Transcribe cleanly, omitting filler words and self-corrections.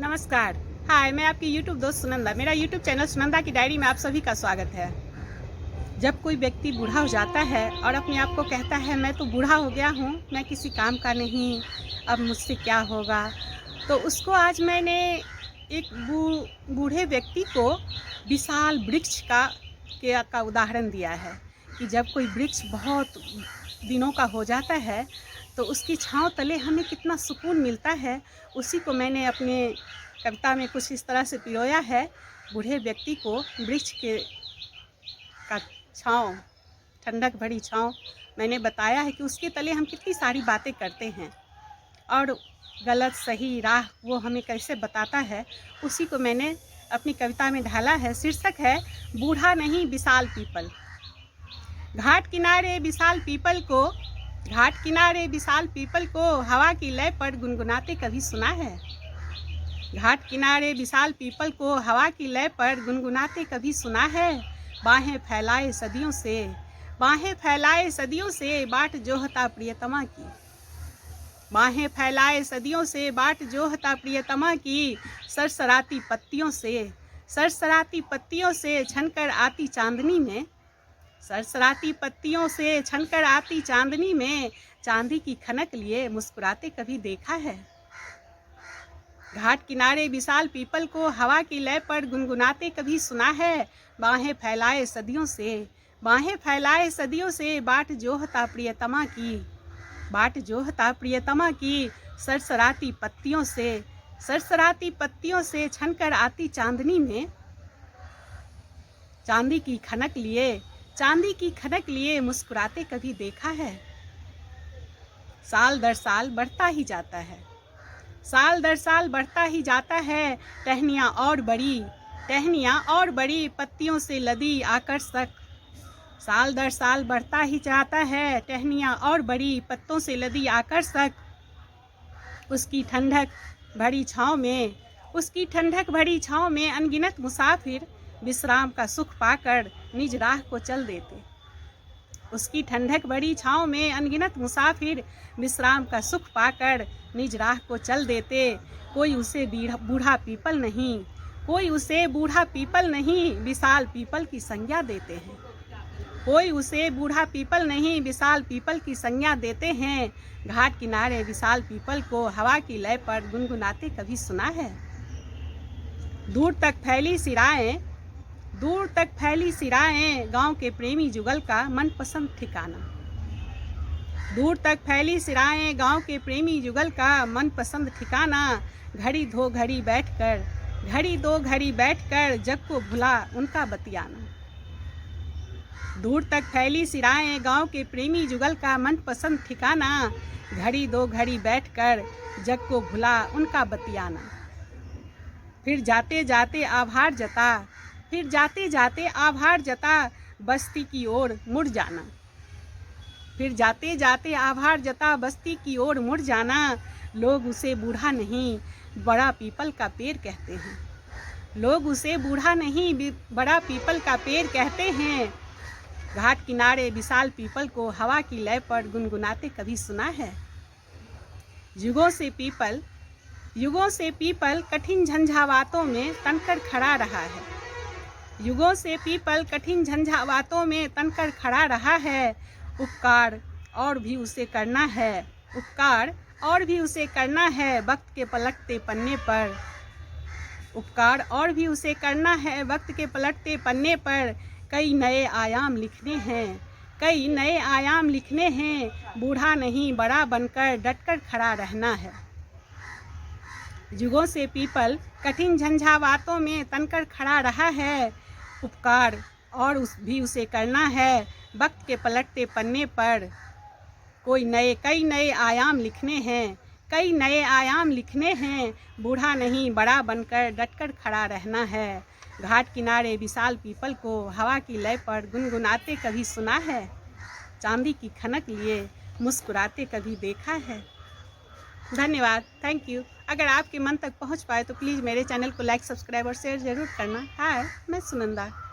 नमस्कार। हाय, मैं आपकी यूट्यूब दोस्त सुनंदा। मेरा यूट्यूब चैनल सुनंदा की डायरी में आप सभी का स्वागत है। जब कोई व्यक्ति बूढ़ा हो जाता है और अपने आप को कहता है मैं तो बूढ़ा हो गया हूँ, मैं किसी काम का नहीं, अब मुझसे क्या होगा, तो उसको आज मैंने एक बूढ़े व्यक्ति को विशाल वृक्ष का उदाहरण दिया है कि जब कोई वृक्ष बहुत दिनों का हो जाता है तो उसकी छांव तले हमें कितना सुकून मिलता है। उसी को मैंने अपने कविता में कुछ इस तरह से पिरोया है। बूढ़े व्यक्ति को वृक्ष का छांव, ठंडक भरी छांव, मैंने बताया है कि उसके तले हम कितनी सारी बातें करते हैं और गलत सही राह वो हमें कैसे बताता है, उसी को मैंने अपनी कविता में ढाला है। शीर्षक है बूढ़ा नहीं विशाल पीपल। घाट किनारे विशाल पीपल को हवा की लय पर गुनगुनाते कभी सुना है? घाट किनारे विशाल पीपल को हवा की लय पर गुनगुनाते कभी सुना है? बाहें फैलाए सदियों से बाट जोहता प्रियतमा की। बाहें फैलाए सदियों से बाट जोहता प्रियतमा की। सरसराती पत्तियों से छनकर आती चांदनी में। सरसराती पत्तियों से छनकर आती चांदनी में चांदी की खनक लिए मुस्कुराते कभी देखा है? घाट किनारे विशाल पीपल को हवा की लय पर गुनगुनाते कभी सुना है? बाहें फैलाए सदियों से बाट जोहता प्रियतमा की। सरसराती पत्तियों से छनकर आती चांदनी में चांदी की खनक लिए मुस्कुराते कभी देखा है? साल दर साल बढ़ता ही जाता है टहनियाँ और बड़ी पत्तियों से लदी आकर्षक। साल दर साल बढ़ता ही जाता है टहनियाँ और बड़ी पत्तों से लदी आकर्षक। उसकी ठंडक भरी छाँव में अनगिनत मुसाफिर विश्राम का सुख पाकर निज राह को चल देते। उसकी ठंडक भरी छाँव में अनगिनत मुसाफिर विश्राम का सुख पाकर निज राह को चल देते। कोई उसे बूढ़ा पीपल नहीं विशाल पीपल की संज्ञा देते हैं। कोई उसे बूढ़ा पीपल नहीं विशाल पीपल की संज्ञा देते हैं। घाट किनारे विशाल पीपल को हवा की लय पर गुनगुनाते कभी सुना है? दूर तक फैली सिराएं गांव के प्रेमी जुगल का मनपसंद ठिकाना। दूर तक फैली सिराएं गांव के प्रेमी जुगल का मनपसंद ठिकाना। घड़ी दो घड़ी बैठकर जग को भुला उनका बतियाना। दूर तक फैली सिराएं गांव के प्रेमी जुगल का मनपसंद ठिकाना। घड़ी दो घड़ी बैठकर जग को भुला उनका बतियाना। फिर जाते जाते आभार जता बस्ती की ओर मुड़ जाना। फिर जाते जाते आभार जता बस्ती की ओर मुड़ जाना। लोग उसे बूढ़ा नहीं बड़ा पीपल का पेड़ कहते हैं। लोग उसे बूढ़ा नहीं बड़ा पीपल का पेड़ कहते हैं। घाट किनारे विशाल पीपल को हवा की लय पर गुनगुनाते कभी सुना है? युगों से पीपल कठिन झंझावातों में तनकर खड़ा रहा है। युगों से पीपल कठिन झंझावातों में तनकर खड़ा रहा है। उपकार और भी उसे करना है वक्त के पलटते पन्ने पर। उपकार और भी उसे करना है वक्त के पलटते पन्ने पर। कई नए आयाम लिखने हैं बूढ़ा नहीं बड़ा बनकर डटकर खड़ा रहना है। युगों से पीपल कठिन झंझावातों में तनकर खड़ा रहा है। उपकार और भी उसे करना है वक्त के पलटते पन्ने पर। कई नए आयाम लिखने हैं बूढ़ा नहीं बड़ा बनकर डटकर खड़ा रहना है। घाट किनारे विशाल पीपल को हवा की लय पर गुनगुनाते कभी सुना है? चांदी की खनक लिए मुस्कुराते कभी देखा है? धन्यवाद, थैंक यू। अगर आपके मन तक पहुंच पाए तो प्लीज़ मेरे चैनल को लाइक, सब्सक्राइब और शेयर ज़रूर करना। हाय, मैं सुनंदा।